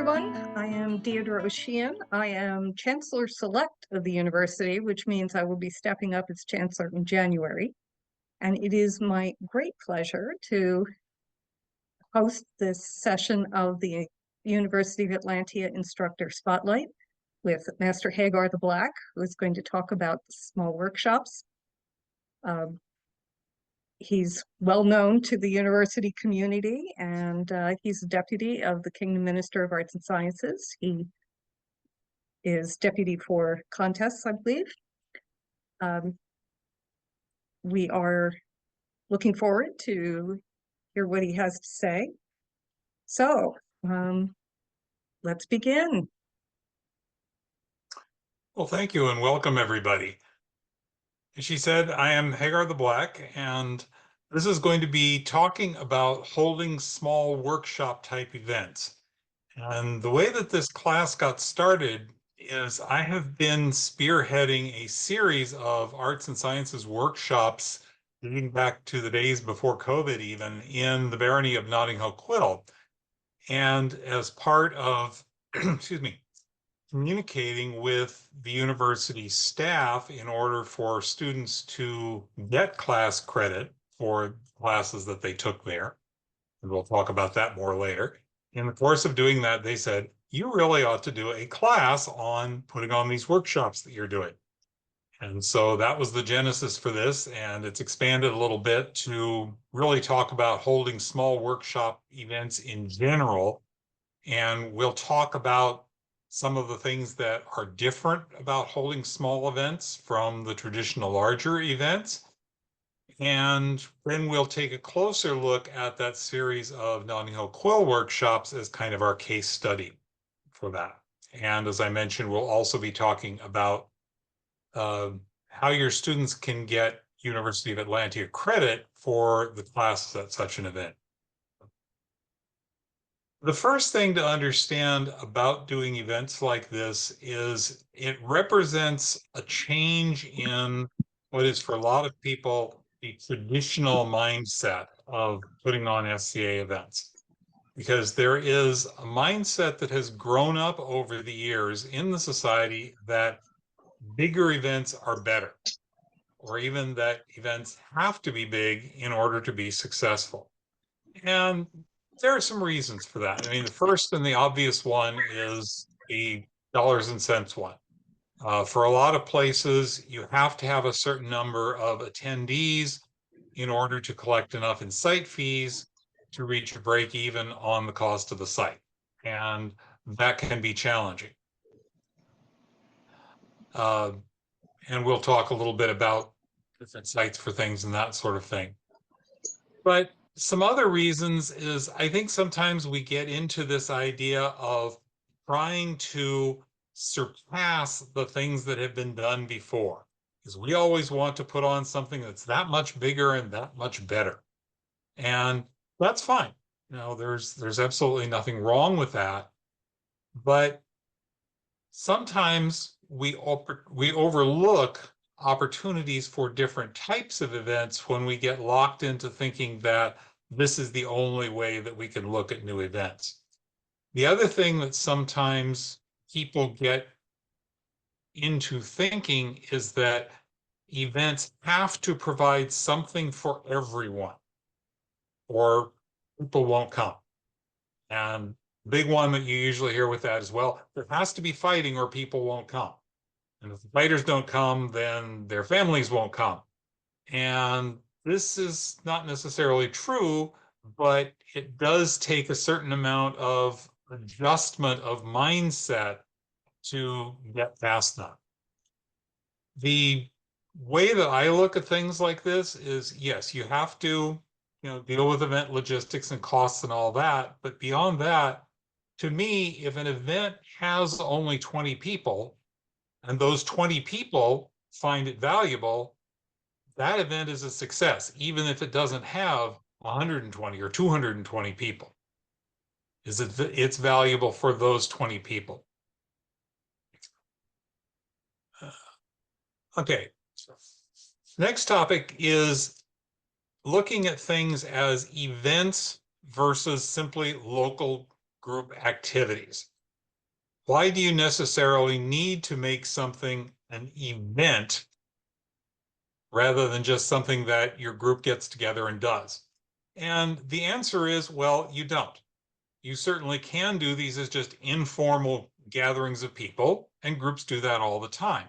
everyone. I am Deidre O'Sheehan. I am Chancellor Select of the university, which means I will be stepping up as Chancellor in January. And it is my great pleasure to host this session of the University of Atlantia Instructor Spotlight with Master Hagar the Black, who is going to talk about small workshops. He's well known to the university community, and he's a deputy of the Kingdom Minister of Arts and Sciences. He is deputy for contests, I believe. We are looking forward to hear what he has to say. So let's begin. Well, thank you and welcome everybody. As she said, I am Hagar the Black, and this is going to be talking about holding small workshop type events. And the way that this class got started is I have been spearheading a series of arts and sciences workshops dating back to the days before COVID even in the barony of Notting Hill Quill. And as part of, excuse me, communicating with the university staff in order for students to get class credit for classes that they took there. And we'll talk about that more later. In the course of doing that, they said, you really ought to do a class on putting on these workshops that you're doing. And so that was the genesis for this, and it's expanded a little bit to really talk about holding small workshop events in general. And we'll talk about some of the things that are different about holding small events from the traditional larger events. And then we'll take a closer look at that series of Notting Hill Quill workshops as kind of our case study for that. And as I mentioned, we'll also be talking about how your students can get University of Atlantia credit for the classes at such an event. The first thing to understand about doing events like this is it represents a change in what is for a lot of people the traditional mindset of putting on SCA events. Because there is a mindset that has grown up over the years in the society that bigger events are better, or even that events have to be big in order to be successful. And there are some reasons for that. I mean, the first and the obvious one is the dollars and cents one. For a lot of places, you have to have a certain number of attendees in order to collect enough in site fees to reach a break even on the cost of the site. And that can be challenging. And we'll talk a little bit about different sites for things and that sort of thing. But some other reasons is I think sometimes we get into this idea of trying to surpass the things that have been done before, because we always want to put on something that's that much bigger and that much better. And that's fine. You know, there's absolutely nothing wrong with that. But sometimes we overlook opportunities for different types of events when we get locked into thinking that this is the only way that we can look at new events. The other thing that sometimes people get into thinking is that events have to provide something for everyone, or people won't come. And the big one that you usually hear with that as well, there has to be fighting or people won't come. And if the fighters don't come, then their families won't come. And this is not necessarily true, but it does take a certain amount of adjustment of mindset to get past that. The way that I look at things like this is, yes, you have to, deal with event logistics and costs and all that. But beyond that, to me, if an event has only 20 people, and those 20 people find it valuable, that event is a success, even if it doesn't have 120 or 220 people. It's valuable for those 20 people. Okay, next topic is looking at things as events versus simply local group activities. why do you necessarily need to make something an event rather than just something that your group gets together and does? And the answer is, well, you don't. You certainly can do these as just informal gatherings of people, and groups do that all the time.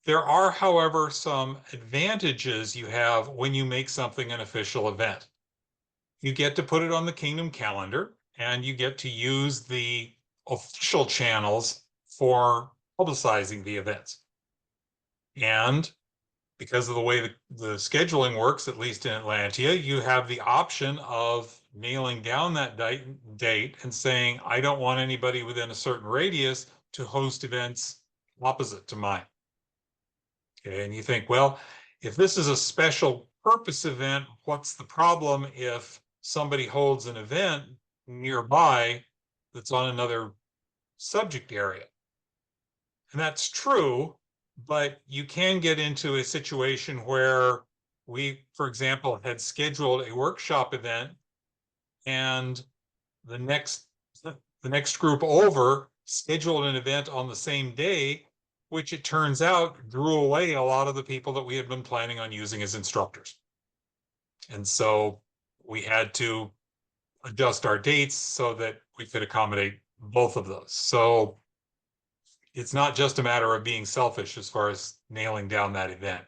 There are, however, some advantages you have when you make something an official event. You get to put it on the Kingdom calendar, and you get to use the official channels for publicizing the events. And because of the way the scheduling works, at least in Atlantia, you have the option of nailing down that date and saying, I don't want anybody within a certain radius to host events opposite to mine. Okay, and you think, well, if this is a special purpose event, what's the problem if somebody holds an event nearby that's on another subject area? And that's true, but you can get into a situation where we, for example, had scheduled a workshop event and the next the next group over scheduled an event on the same day, which it turns out drew away a lot of the people that we had been planning on using as instructors. And so we had to adjust our dates so that we could accommodate both of those. So it's not just a matter of being selfish as far as nailing down that event.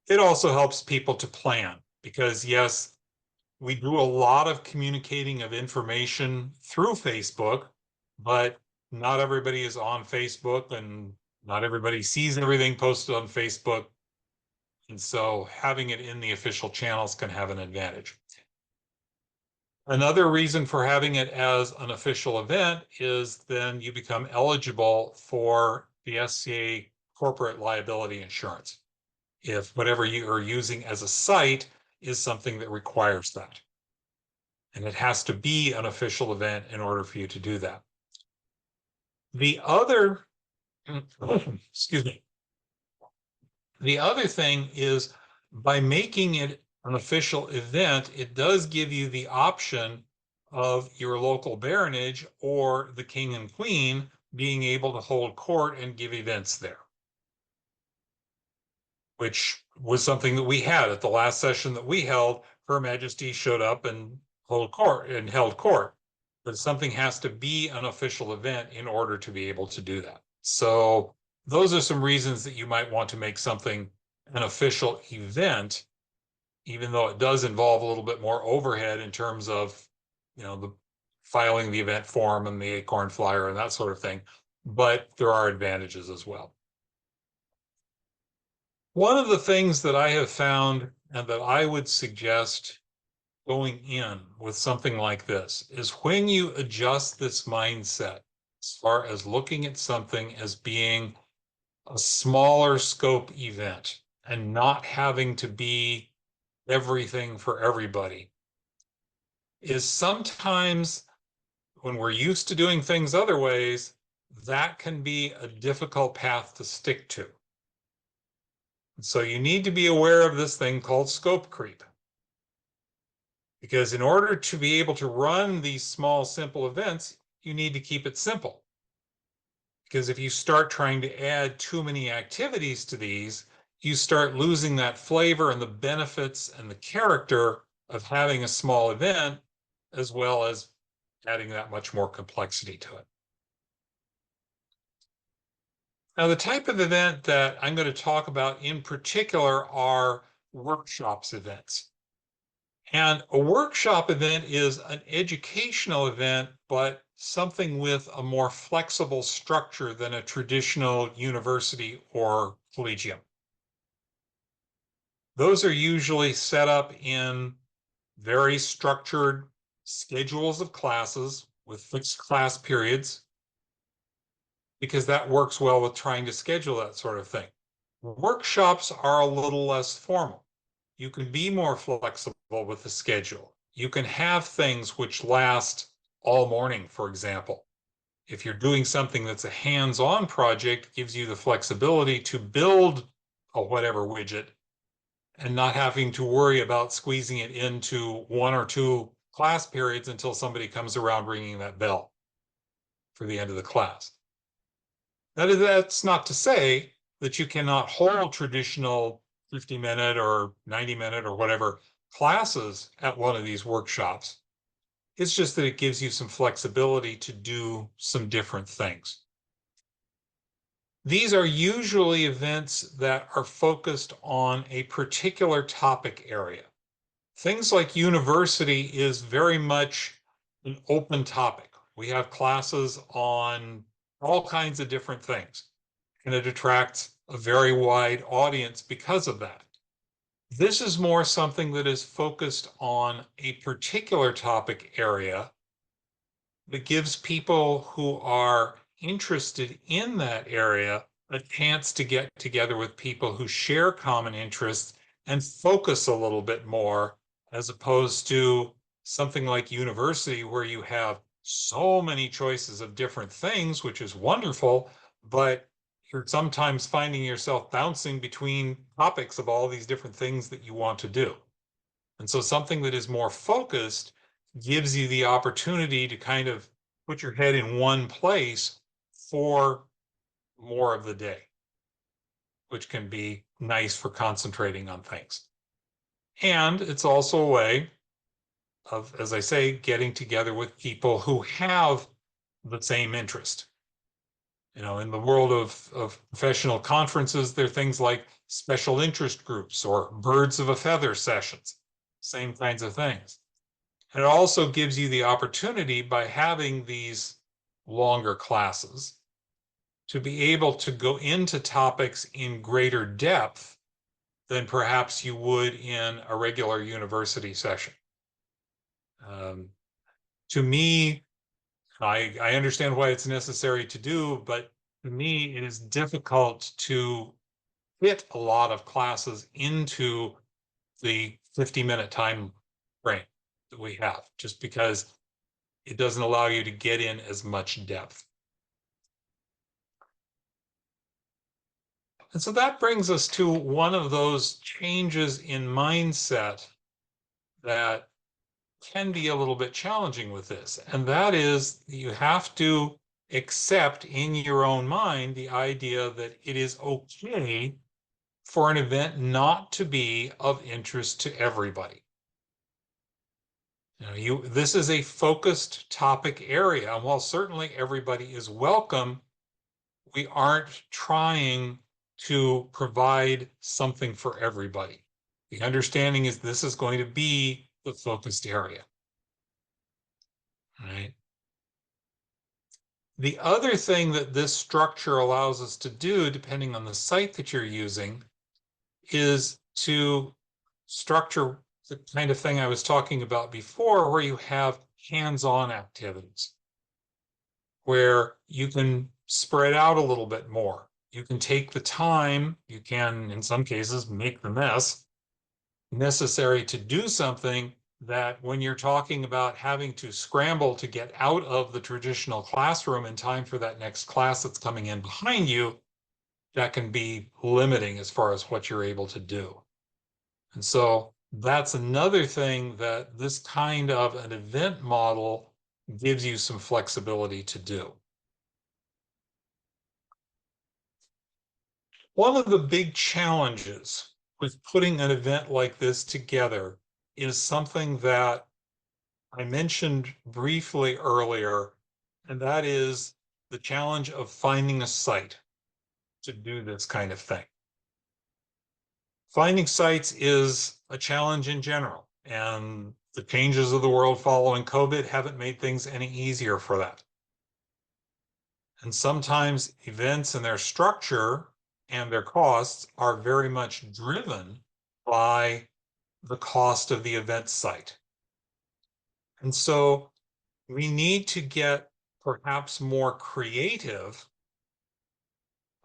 It also helps people to plan because, yes, we do a lot of communicating of information through Facebook, but not everybody is on Facebook and not everybody sees everything posted on Facebook. And so having it in the official channels can have an advantage. Another reason for having it as an official event is then you become eligible for the SCA corporate liability insurance if whatever you are using as a site is something that requires that. And it has to be an official event in order for you to do that. The other, excuse me, the other thing is by making it an official event, it does give you the option of your local baronage or the king and queen being able to hold court and give events there, which was something that we had at the last session that we held. Her Majesty showed up and held court, but something has to be an official event in order to be able to do that. So those are some reasons that you might want to make something an official event, even though it does involve a little bit more overhead in terms of, the filing the event form and the acorn flyer and that sort of thing. But there are advantages as well. One of the things that I have found and that I would suggest going in with something like this is when you adjust this mindset as far as looking at something as being a smaller scope event and not having to be everything for everybody, is sometimes when we're used to doing things other ways, that can be a difficult path to stick to. So you need to be aware of this thing called scope creep. Because in order to be able to run these small, simple events, you need to keep it simple. Because if you start trying to add too many activities to these, you start losing that flavor and the benefits and the character of having a small event, as well as adding that much more complexity to it. Now, the type of event that I'm going to talk about in particular are workshops events. And a workshop event is an educational event, but something with a more flexible structure than a traditional university or collegium. Those are usually set up in very structured schedules of classes with fixed class periods, because that works well with trying to schedule that sort of thing. Workshops are a little less formal. You can be more flexible with the schedule. You can have things which last all morning, for example. If you're doing something that's a hands-on project, it gives you the flexibility to build a whatever widget and not having to worry about squeezing it into one or two class periods until somebody comes around ringing that bell. for the end of the class. That's not to say that you cannot hold traditional 50-minute or 90-minute or whatever classes at one of these workshops. It's just that it gives you some flexibility to do some different things. These are usually events that are focused on a particular topic area. Things like university is very much an open topic. We have classes on all kinds of different things, and it attracts a very wide audience because of that. This is more something that is focused on a particular topic area that gives people who are interested in that area a chance to get together with people who share common interests and focus a little bit more, as opposed to something like university where you have so many choices of different things, which is wonderful, but you're sometimes finding yourself bouncing between topics of all these different things that you want to do. And so something that is more focused gives you the opportunity to kind of put your head in one place for more of the day, which can be nice for concentrating on things. And it's also a way of, as I say, getting together with people who have the same interest. You know, in the world of professional conferences, there are things like special interest groups or birds of a feather sessions, same kinds of things. And it also gives you the opportunity, by having these longer classes, to be able to go into topics in greater depth than perhaps you would in a regular university session. To me, I understand why it's necessary to do, but to me, it is difficult to fit a lot of classes into the 50-minute time frame that we have, just because it doesn't allow you to get in as much depth. And so that brings us to one of those changes in mindset that can be a little bit challenging with this. And that is, you have to accept in your own mind the idea that it is okay for an event not to be of interest to everybody. This is a focused topic area. And while certainly everybody is welcome, we aren't trying to provide something for everybody. The understanding is this is going to be the focused area. All right. The other thing that this structure allows us to do, depending on the site that you're using, is to structure the kind of thing I was talking about before, where you have hands-on activities, where you can spread out a little bit more. You can take the time, you can, in some cases, make the mess necessary to do something that, when you're talking about having to scramble to get out of the traditional classroom in time for that next class that's coming in behind you, that can be limiting as far as what you're able to do. And so that's another thing that this kind of an event model gives you some flexibility to do. One of the big challenges with putting an event like this together is something that I mentioned briefly earlier, and that is the challenge of finding a site to do this kind of thing. Finding sites is a challenge in general, and the changes of the world following COVID haven't made things any easier for that. And sometimes events and their structure and their costs are very much driven by the cost of the event site. And so we need to get perhaps more creative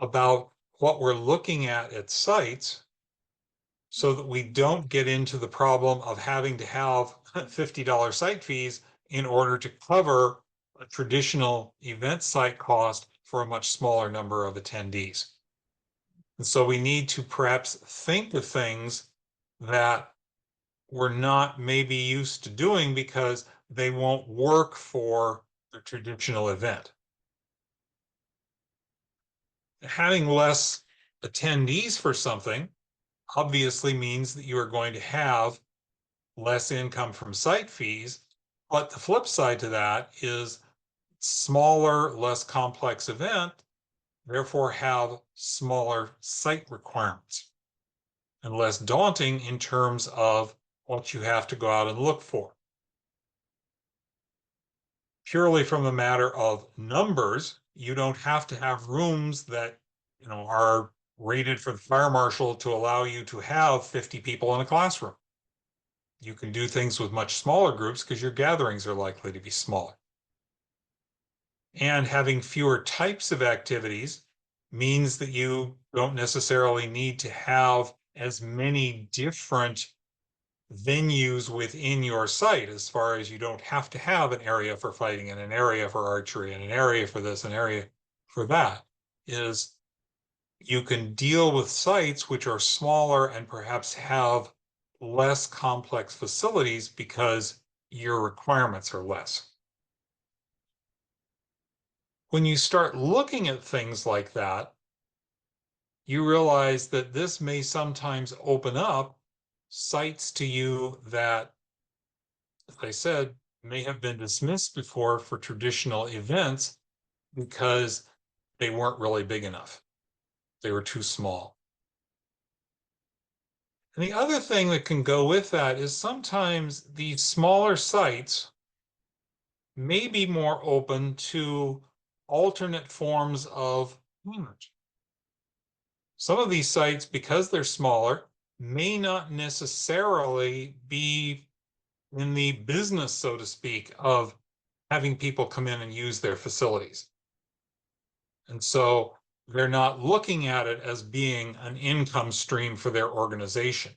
about what we're looking at sites, so that we don't get into the problem of having to have $50 site fees in order to cover a traditional event site cost for a much smaller number of attendees. And so we need to perhaps think of things that we're not maybe used to doing because they won't work for the traditional event. Having less attendees for something obviously means that you are going to have less income from site fees. But the flip side to that is smaller, less complex event, therefore have smaller site requirements and less daunting in terms of what you have to go out and look for. Purely from a matter of numbers, you don't have to have rooms that are rated for the fire marshal to allow you to have 50 people in a classroom. You can do things with much smaller groups because your gatherings are likely to be smaller. And having fewer types of activities means that you don't necessarily need to have as many different venues within your site, as far as you don't have to have an area for fighting and an area for archery and an area for this, an area for that. Is you can deal with sites which are smaller and perhaps have less complex facilities because your requirements are less. When you start looking at things like that, you realize that this may sometimes open up sites to you that, as I said, may have been dismissed before for traditional events because they weren't really big enough. They were too small. And the other thing that can go with that is sometimes these smaller sites may be more open to alternate forms of payment. Some of these sites, because they're smaller, may not necessarily be in the business, so to speak, of having people come in and use their facilities. And so they're not looking at it as being an income stream for their organization.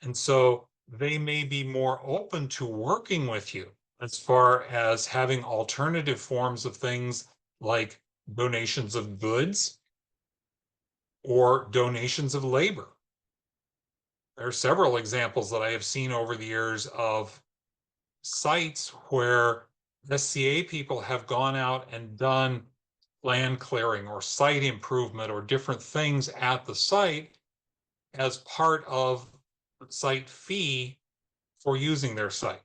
And so they may be more open to working with you as far as having alternative forms of things like donations of goods or donations of labor. There are several examples that I have seen over the years of sites where SCA people have gone out and done land clearing or site improvement or different things at the site as part of the site fee for using their site.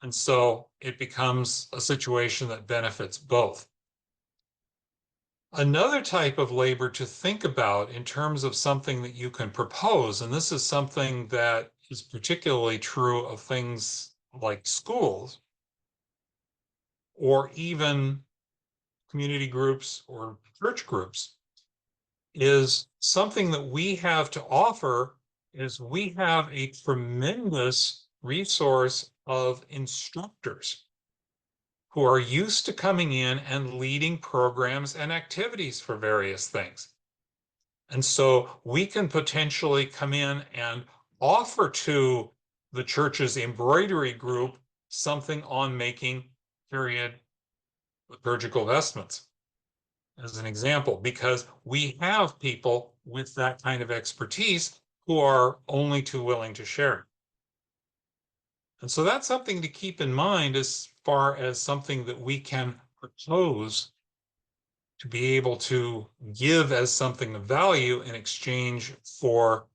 And so it becomes a situation that benefits both. Another type of labor to think about in terms of something that you can propose, and this is something that is particularly true of things like schools or even community groups or church groups, is something that we have to offer is we have a tremendous resource of instructors who are used to coming in and leading programs and activities for various things. And so we can potentially come in and offer to the church's embroidery group something on making period liturgical vestments, as an example, because we have people with that kind of expertise who are only too willing to share it. And so that's something to keep in mind as far as something that we can propose to be able to give as something of value in exchange for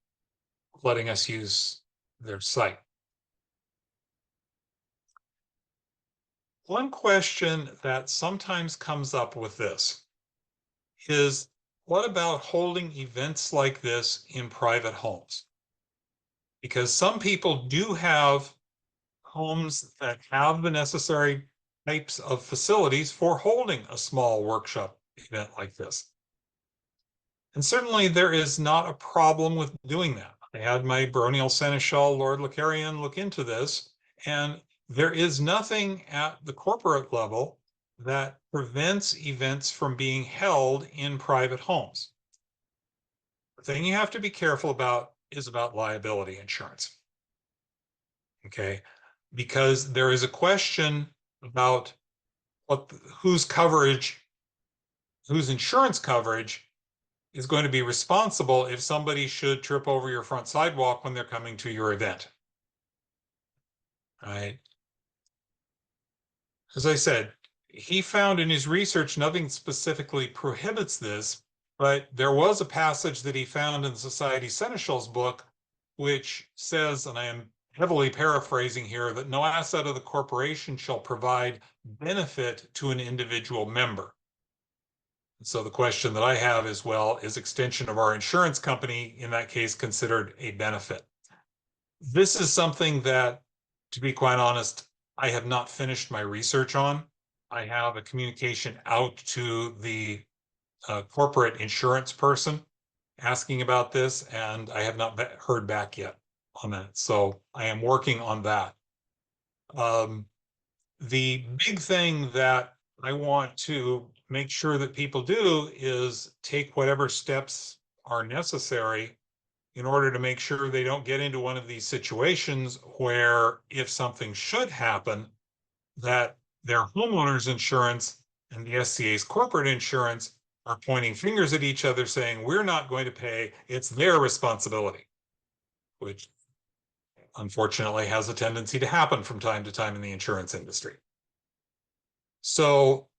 letting us use their site. One question that sometimes comes up with this is, what about holding events like this in private homes? Because some people do have homes that have the necessary types of facilities for holding a small workshop event like this. And certainly there is not a problem with doing that. I had my baronial seneschal, Lord Lacarian, look into this, and there is nothing at the corporate level that prevents events from being held in private homes. The thing you have to be careful about is about liability insurance. Okay, because there is a question about whose insurance coverage is going to be responsible if somebody should trip over your front sidewalk when they're coming to your event. Right? As I said, he found in his research nothing specifically prohibits this, But there was a passage that he found in the Society Seneschal's book, which says, and I am heavily paraphrasing here, that no asset of the corporation shall provide benefit to an individual member. So the question that I have is, well, is extension of our insurance company in that case considered a benefit? This is something that, to be quite honest, I have not finished my research on. I have a communication out to the corporate insurance person asking about this, and I have not heard back yet on that. So I am working on that. The big thing that I want to make sure that people do is take whatever steps are necessary in order to make sure they don't get into one of these situations where if something should happen, that their homeowner's insurance and the SCA's corporate insurance are pointing fingers at each other saying, we're not going to pay, it's their responsibility, which unfortunately has a tendency to happen from time to time in the insurance industry. So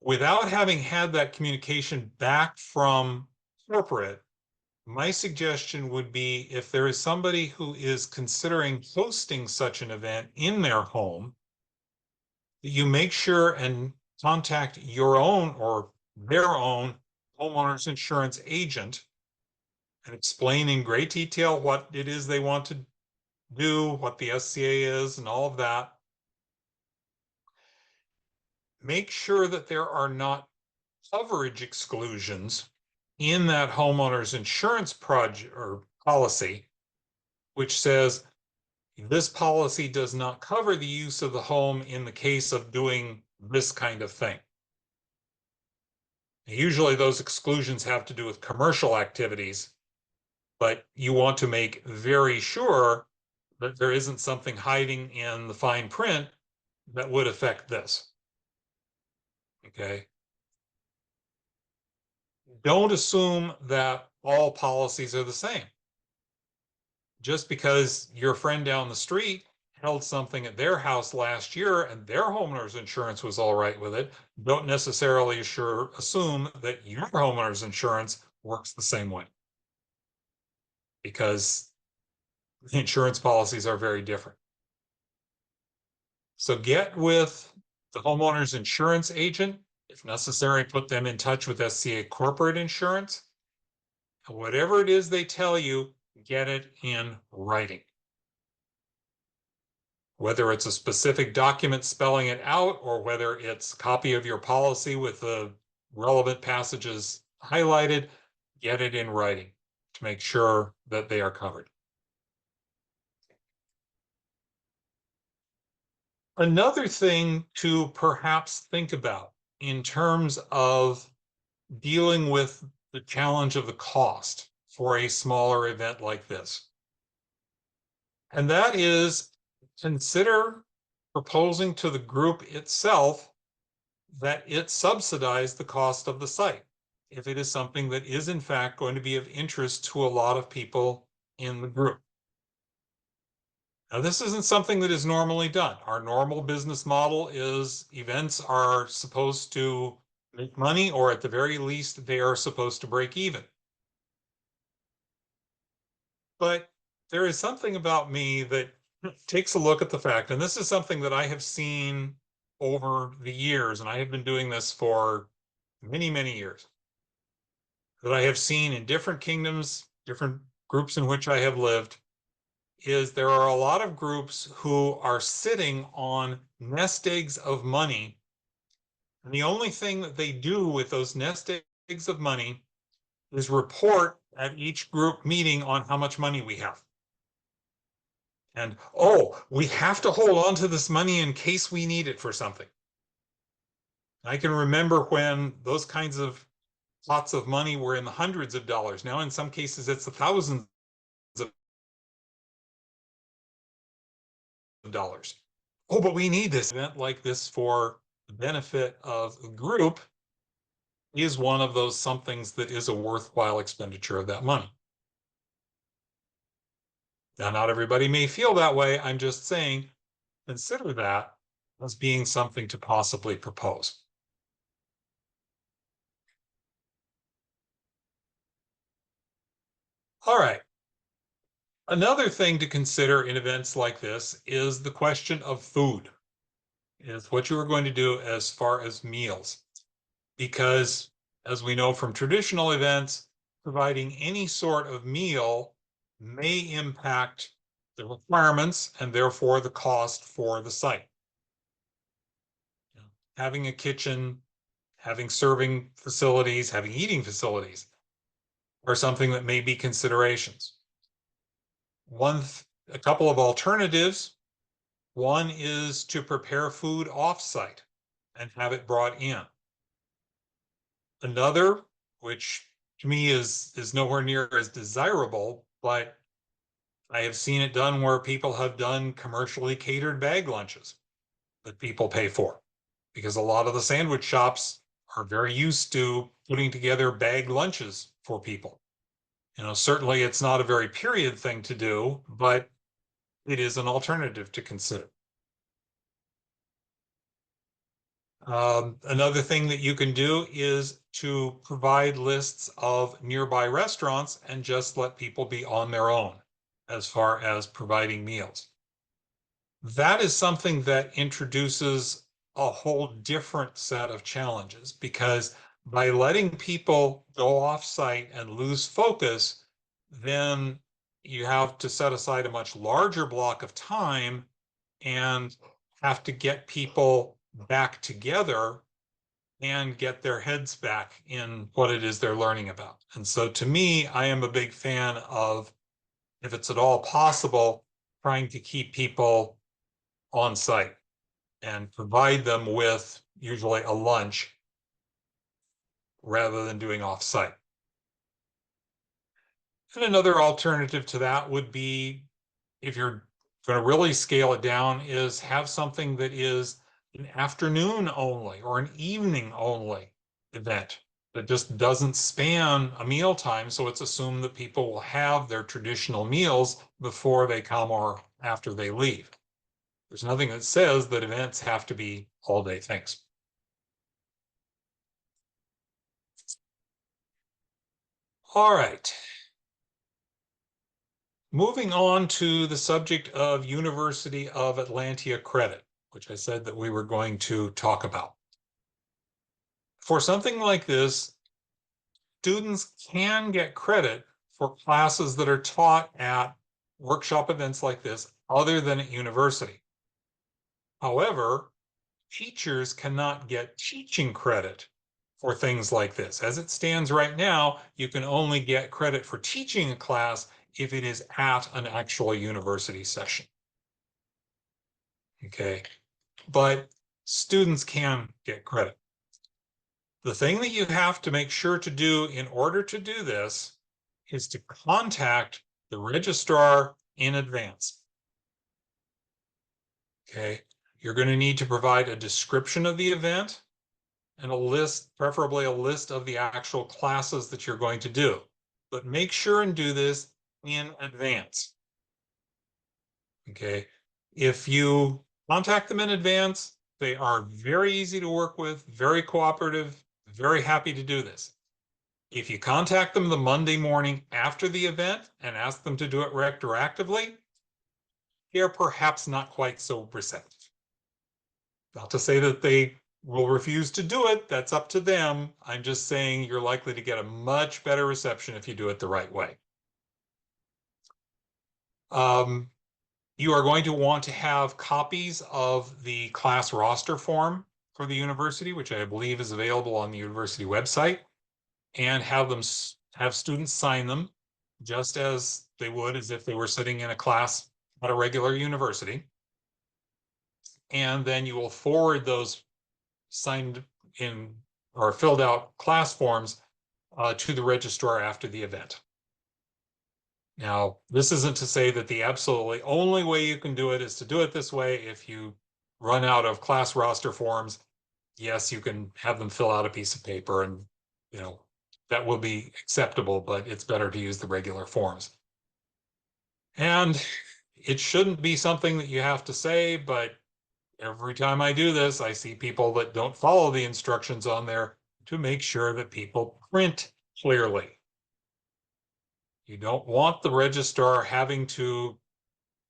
without having had that communication back from corporate, my suggestion would be if there is somebody who is considering hosting such an event in their home, that you make sure and contact your own or their own homeowner's insurance agent and explain in great detail what it is they want to do, what the SCA is, and all of that. Make sure that there are not coverage exclusions in that homeowner's insurance project or policy, which says this policy does not cover the use of the home in the case of doing this kind of thing. Usually those exclusions have to do with commercial activities, but you want to make very sure that there isn't something hiding in the fine print that would affect this. Okay. Don't assume that all policies are the same. Just because your friend down the street held something at their house last year and their homeowner's insurance was all right with it, don't necessarily assume that your homeowner's insurance works the same way, because the insurance policies are very different. So get with the homeowner's insurance agent. If necessary, put them in touch with SCA corporate insurance. And whatever it is they tell you, get it in writing. Whether it's a specific document spelling it out or whether it's a copy of your policy with the relevant passages highlighted, get it in writing to make sure that they are covered. Another thing to perhaps think about in terms of dealing with the challenge of the cost for a smaller event like this, and that is consider proposing to the group itself that it subsidize the cost of the site if it is something that is in fact going to be of interest to a lot of people in the group. Now, this isn't something that is normally done. Our normal business model is events are supposed to make money, or at the very least, they are supposed to break even. But there is something about me that takes a look at the fact, and this is something that I have seen over the years, and I have been doing this for many, many years, that I have seen in different kingdoms, different groups in which I have lived, is there are a lot of groups who are sitting on nest eggs of money. And the only thing that they do with those nest eggs of money is report at each group meeting on how much money we have. And, oh, we have to hold on to this money in case we need it for something. I can remember when those kinds of pots of money were in the hundreds of dollars. Now, in some cases, it's the thousands of dollars. Oh, but we need this event like this for the benefit of the group is one of those somethings that is a worthwhile expenditure of that money. Now, not everybody may feel that way. I'm just saying, consider that as being something to possibly propose. All right. Another thing to consider in events like this is the question of food, is what you are going to do as far as meals. Because as we know from traditional events, providing any sort of meal may impact the requirements and therefore the cost for the site. Having a kitchen, having serving facilities, having eating facilities are something that may be considerations. A couple of alternatives. One is to prepare food off-site and have it brought in. Another, which to me is nowhere near as desirable, but I have seen it done where people have done commercially catered bag lunches that people pay for, because a lot of the sandwich shops are very used to putting together bag lunches for people. Certainly it's not a very period thing to do, but it is an alternative to consider. Another thing that you can do is to provide lists of nearby restaurants and just let people be on their own as far as providing meals. That is something that introduces a whole different set of challenges, because by letting people go off-site and lose focus, then you have to set aside a much larger block of time and have to get people back together and get their heads back in what it is they're learning about. And so to me, I am a big fan of, if it's at all possible, trying to keep people on site and provide them with usually a lunch rather than doing off site. And another alternative to that would be, if you're going to really scale it down, is have something that is an afternoon only or an evening only event that just doesn't span a meal time. So it's assumed that people will have their traditional meals before they come or after they leave. There's nothing that says that events have to be all day things. All right. Moving on to the subject of University of Atlantia credit, which I said that we were going to talk about. For something like this, students can get credit for classes that are taught at workshop events like this, other than at university. However, teachers cannot get teaching credit for things like this. As it stands right now, you can only get credit for teaching a class if it is at an actual university session. Okay, but students can get credit. The thing that you have to make sure to do in order to do this is to contact the registrar in advance. Okay, you're going to need to provide a description of the event and a list, preferably a list of the actual classes that you're going to do. But make sure and do this in advance. Okay, if you contact them in advance, they are very easy to work with, very cooperative, very happy to do this. If you contact them the Monday morning after the event and ask them to do it retroactively, they're perhaps not quite so receptive. Not to say that they will refuse to do it, that's up to them. I'm just saying you're likely to get a much better reception if you do it the right way. You are going to want to have copies of the class roster form for the university, which I believe is available on the university website, and have students sign them just as they would as if they were sitting in a class at a regular university. And then you will forward those signed in or filled out class forms to the registrar after the event. Now, this isn't to say that the absolutely only way you can do it is to do it this way. If you run out of class roster forms, yes, you can have them fill out a piece of paper, and that will be acceptable, but it's better to use the regular forms. And it shouldn't be something that you have to say, but every time I do this, I see people that don't follow the instructions on there to make sure that people print clearly. You don't want the registrar having to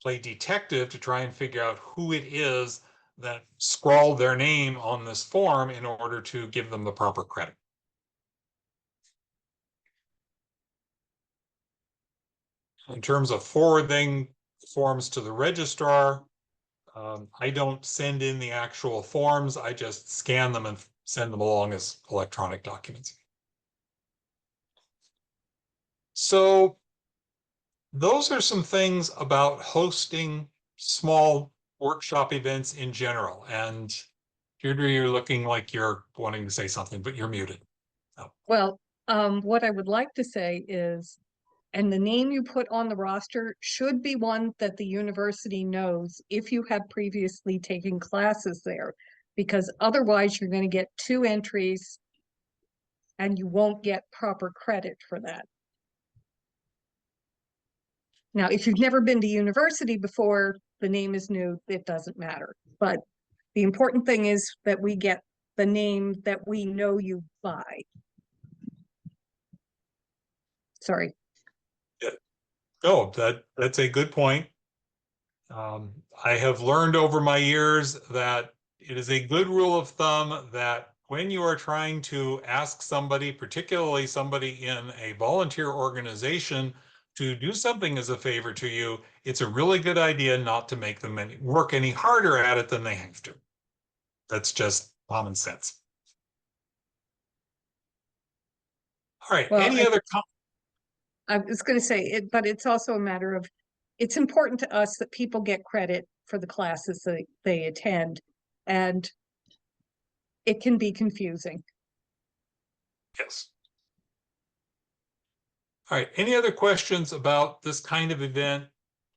play detective to try and figure out who it is that scrawled their name on this form in order to give them the proper credit. In terms of forwarding forms to the registrar, I don't send in the actual forms. I just scan them and send them along as electronic documents. So those are some things about hosting small workshop events in general. And Deirdre, you're looking like you're wanting to say something, but you're muted. Oh. Well, what I would like to say is, and the name you put on the roster should be one that the university knows if you have previously taken classes there, because otherwise you're going to get two entries and you won't get proper credit for that. Now, if you've never been to university before, the name is new, it doesn't matter. But the important thing is that we get the name that we know you by. Sorry. Oh, that's a good point. I have learned over my years that it is a good rule of thumb that when you are trying to ask somebody, particularly somebody in a volunteer organization, to do something as a favor to you, it's a really good idea not to make them work any harder at it than they have to. That's just common sense. All right, Well, any other I was going to say it, but it's also a matter of, it's important to us that people get credit for the classes that they attend, and it can be confusing. Yes. All right, any other questions about this kind of event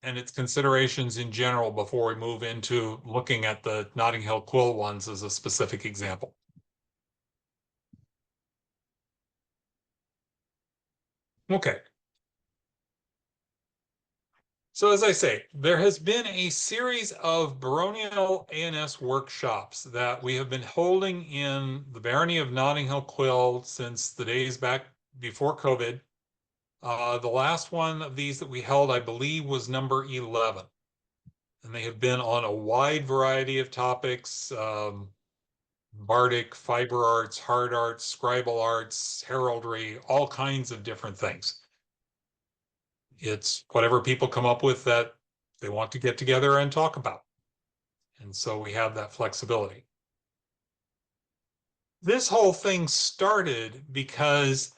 and its considerations in general before we move into looking at the Notting Hill Quill ones as a specific example? Okay. So as I say, there has been a series of baronial A&S workshops that we have been holding in the barony of Notting Hill Quill since the days back before COVID. The last one of these that we held, I believe, was number 11. And they have been on a wide variety of topics, bardic, fiber arts, hard arts, scribal arts, heraldry, all kinds of different things. It's whatever people come up with that they want to get together and talk about. And so we have that flexibility. This whole thing started because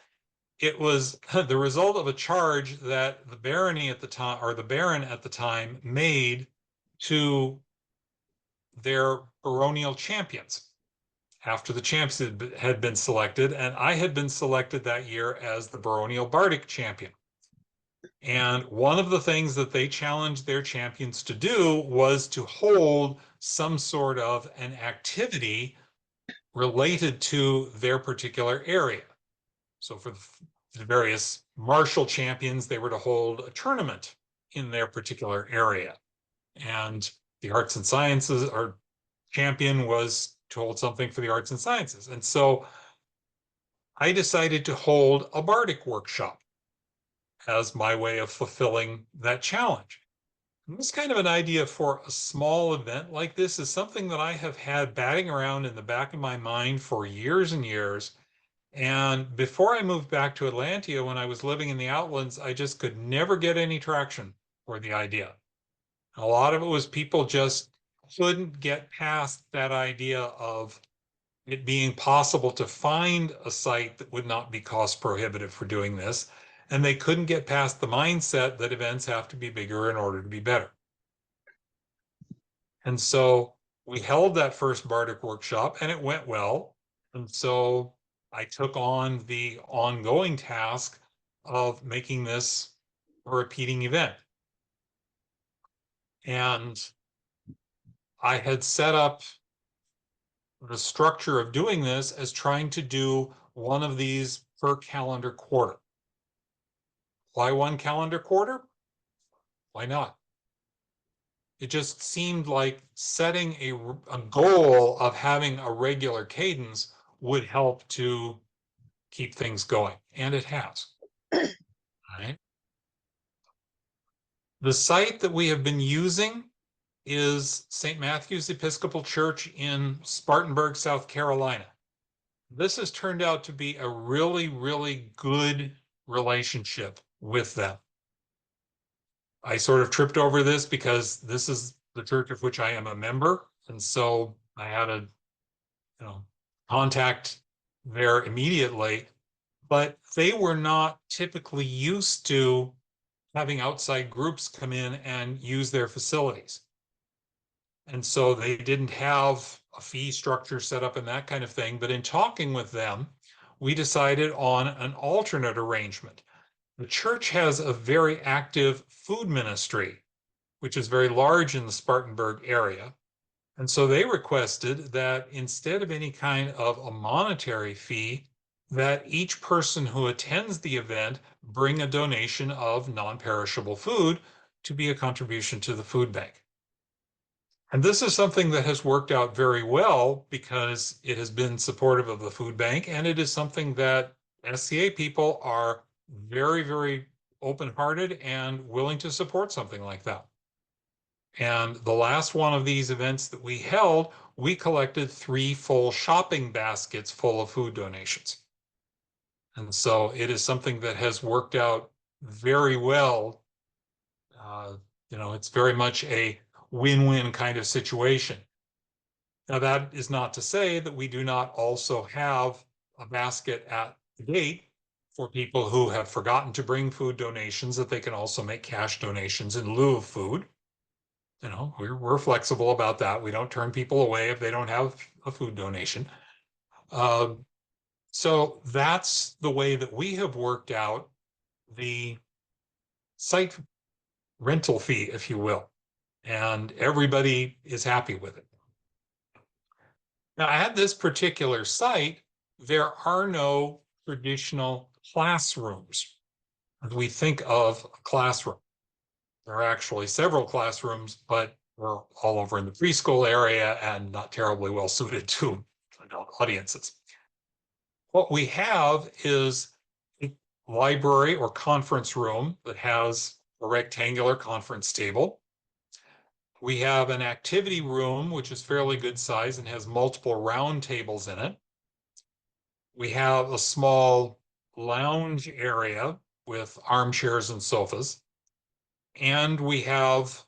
it was the result of a charge that the barony at the time, or the baron at the time, made to their baronial champions after the champs had been selected, and I had been selected that year as the baronial bardic champion. And one of the things that they challenged their champions to do was to hold some sort of an activity related to their particular area. So for the various martial champions, they were to hold a tournament in their particular area. And the arts and sciences, our champion was to hold something for the arts and sciences. And so I decided to hold a bardic workshop as my way of fulfilling that challenge. And this kind of an idea for a small event like this is something that I have had batting around in the back of my mind for years and years. And before I moved back to Atlantia, when I was living in the Outlands, I just could never get any traction for the idea. A lot of it was people just couldn't get past that idea of it being possible to find a site that would not be cost prohibitive for doing this. And they couldn't get past the mindset that events have to be bigger in order to be better. And so we held that first Bardic workshop and it went well. And so I took on the ongoing task of making this a repeating event. And I had set up the structure of doing this as trying to do one of these per calendar quarter. Why one calendar quarter? Why not? It just seemed like setting a goal of having a regular cadence would help to keep things going, and it has. Right? The site that we have been using is St. Matthew's Episcopal Church in Spartanburg, South Carolina. This has turned out to be a really, really good relationship with them. I sort of tripped over this because this is the church of which I am a member. And so I had a, contact there immediately, but they were not typically used to having outside groups come in and use their facilities. And so they didn't have a fee structure set up and that kind of thing. But in talking with them, we decided on an alternate arrangement. The church has a very active food ministry, which is very large in the Spartanburg area. And so they requested that instead of any kind of a monetary fee, that each person who attends the event bring a donation of non-perishable food to be a contribution to the food bank. And this is something that has worked out very well because it has been supportive of the food bank, and it is something that SCA people are very, very open-hearted and willing to support something like that. And the last one of these events that we held, we collected 3 full shopping baskets full of food donations. And so it is something that has worked out very well. It's very much a win-win kind of situation. Now, that is not to say that we do not also have a basket at the gate for people who have forgotten to bring food donations, that they can also make cash donations in lieu of food. We're flexible about that. We don't turn people away if they don't have a food donation. So that's the way that we have worked out the site rental fee, if you will, and everybody is happy with it. Now, at this particular site, there are no traditional classrooms as we think of a classroom. There are actually several classrooms, but we're all over in the preschool area and not terribly well suited to adult audiences. What we have is a library or conference room that has a rectangular conference table. We have an activity room, which is fairly good size and has multiple round tables in it. We have a small lounge area with armchairs and sofas. And we have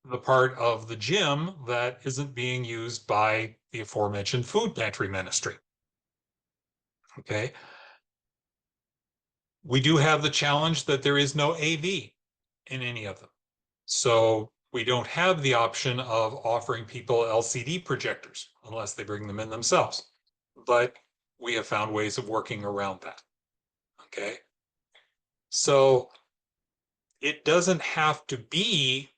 the part of the gym that isn't being used by the aforementioned food pantry ministry. Okay. We do have the challenge that there is no AV in any of them. So we don't have the option of offering people LCD projectors unless they bring them in themselves. But we have found ways of working around that. Okay. So it doesn't have to be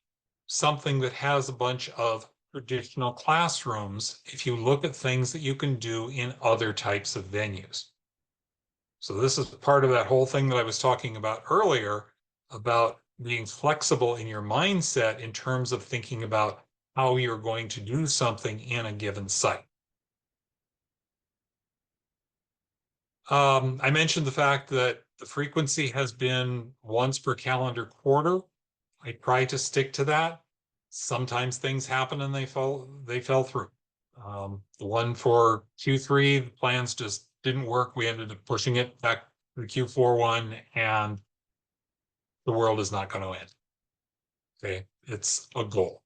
something that has a bunch of traditional classrooms if you look at things that you can do in other types of venues. So this is part of that whole thing that I was talking about earlier about being flexible in your mindset in terms of thinking about how you're going to do something in a given site. I mentioned the fact that the frequency has been once per calendar quarter. I try to stick to that. Sometimes things happen and they fell through. The one for Q3, the plans just didn't work. We ended up pushing it back to the Q4 one, and the world is not going to end. Okay, it's a goal.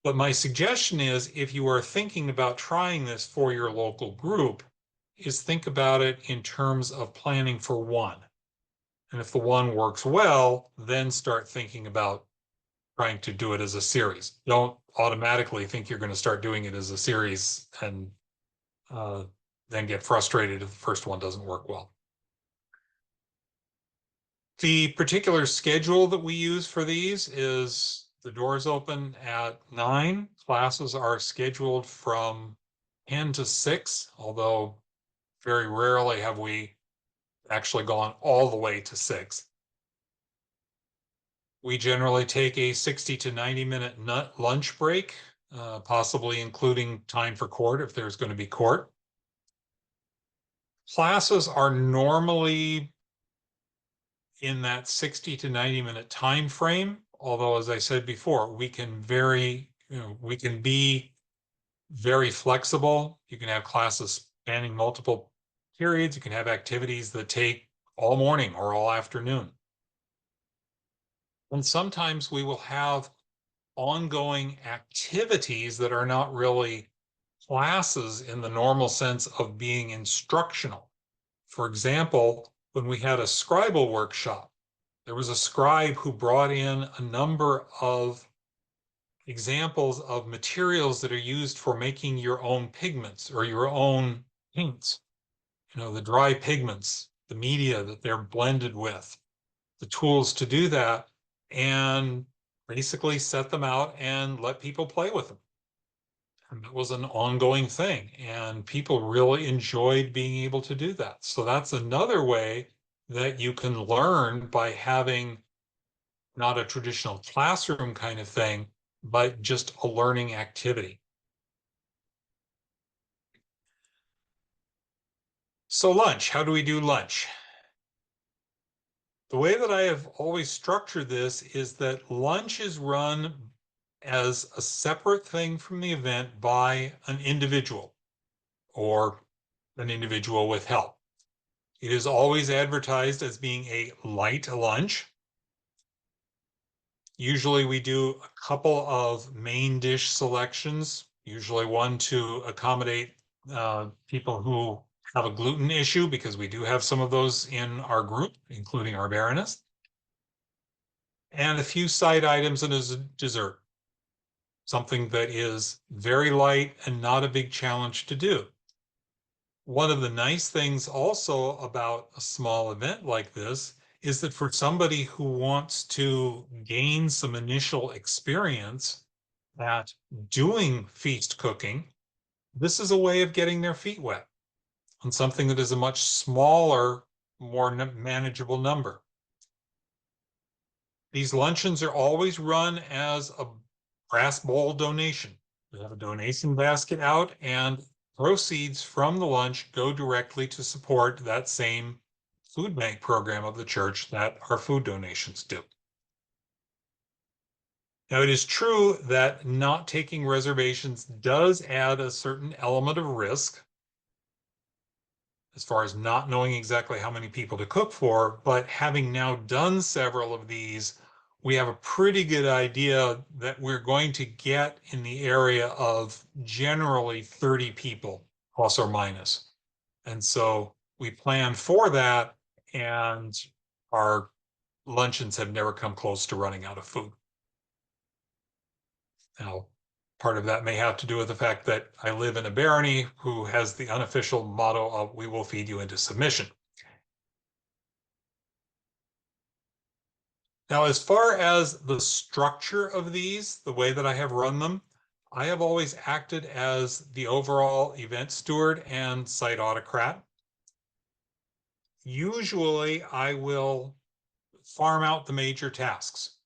But my suggestion is, if you are thinking about trying this for your local group, is think about it in terms of planning for one. And if the one works well, then start thinking about trying to do it as a series. Don't automatically think you're going to start doing it as a series and then get frustrated if the first one doesn't work well. The particular schedule that we use for these is the doors open at 9. Classes are scheduled from 10 to 6, although very rarely have we actually gone all the way to 6. We generally take a 60 to 90-minute lunch break, possibly including time for court if there's going to be court. Classes are normally in that 60 to 90-minute time frame, Although, as I said before, we can be very flexible. You can have classes spanning multiple periods. You can have activities that take all morning or all afternoon. And sometimes we will have ongoing activities that are not really classes in the normal sense of being instructional. For example, when we had a scribal workshop, there was a scribe who brought in a number of examples of materials that are used for making your own pigments or your own paints. The dry pigments, the media that they're blended with, the tools to do that, and basically set them out and let people play with them. And that was an ongoing thing, and people really enjoyed being able to do that. So that's another way that you can learn by having not a traditional classroom kind of thing, but just a learning activity. So lunch, how do we do lunch? The way that I have always structured this is that lunch is run as a separate thing from the event by an individual or an individual with help. It is always advertised as being a light lunch. Usually we do a couple of main dish selections, usually one to accommodate people who have a gluten issue, because we do have some of those in our group, including our Baroness, and a few side items and a dessert, something that is very light and not a big challenge to do. One of the nice things also about a small event like this is that for somebody who wants to gain some initial experience at doing feast cooking, this is a way of getting their feet wet on something that is a much smaller, more manageable number. These luncheons are always run as a brass bowl donation. We have a donation basket out, and proceeds from the lunch go directly to support that same food bank program of the church that our food donations do. Now, it is true that not taking reservations does add a certain element of risk as far as not knowing exactly how many people to cook for, but having now done several of these, we have a pretty good idea that we're going to get in the area of generally 30 people, plus or minus. And so we plan for that, and our luncheons have never come close to running out of food. Now, part of that may have to do with the fact that I live in a barony who has the unofficial motto of "we will feed you into submission." Now, as far as the structure of these, the way that I have run them, I have always acted as the overall event steward and site autocrat. Usually, I will farm out the major tasks.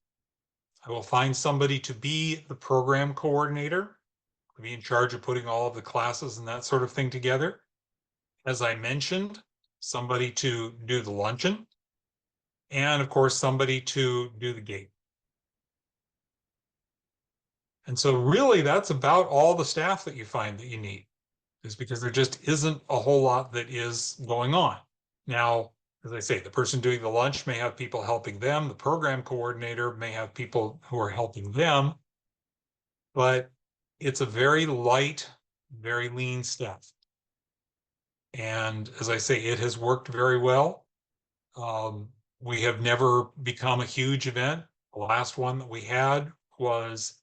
I will find somebody to be the program coordinator, to be in charge of putting all of the classes and that sort of thing together. As I mentioned, somebody to do the luncheon, and of course, somebody to do the gate. And so really that's about all the staff that you find that you need, is because there just isn't a whole lot that is going on. Now, as I say, the person doing the lunch may have people helping them. The program coordinator may have people who are helping them, but it's a very light, very lean staff. And as I say, it has worked very well. We have never become a huge event. The last one that we had was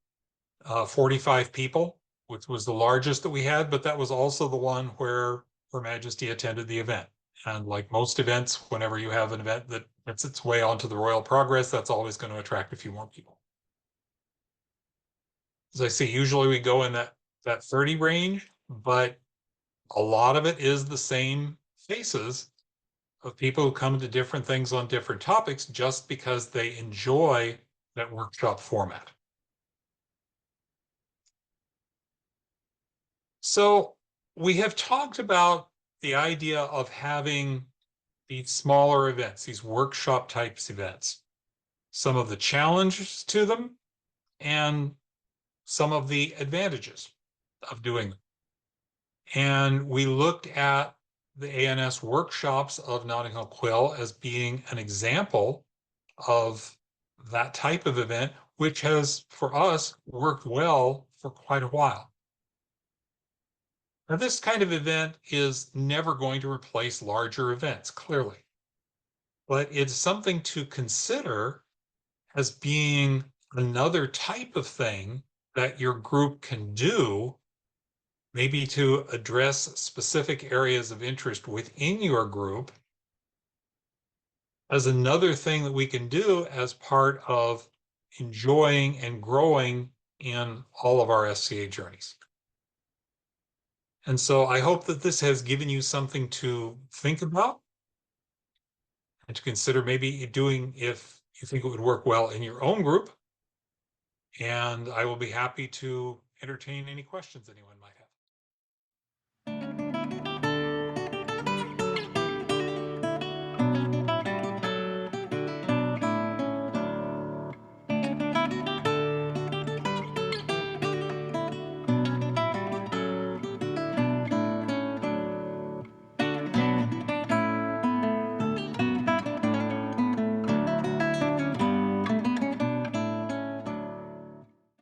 45 people, which was the largest that we had, but that was also the one where Her Majesty attended the event. And like most events, whenever you have an event that gets its way onto the Royal Progress, that's always going to attract a few more people. As I say, usually we go in that 30 range, but a lot of it is the same faces of people who come to different things on different topics just because they enjoy that workshop format. So we have talked about the idea of having these smaller events, these workshop types events. some of the challenges to them, and some of the advantages of doing them. And we looked at the ANS workshops of Notting Hill Quill as being an example of that type of event, which has, for us, worked well for quite a while. Now, this kind of event is never going to replace larger events, clearly, but it's something to consider as being another type of thing that your group can do, maybe to address specific areas of interest within your group, as another thing that we can do as part of enjoying and growing in all of our SCA journeys. And so I hope that this has given you something to think about and to consider maybe doing if you think it would work well in your own group. And I will be happy to entertain any questions anyone might have.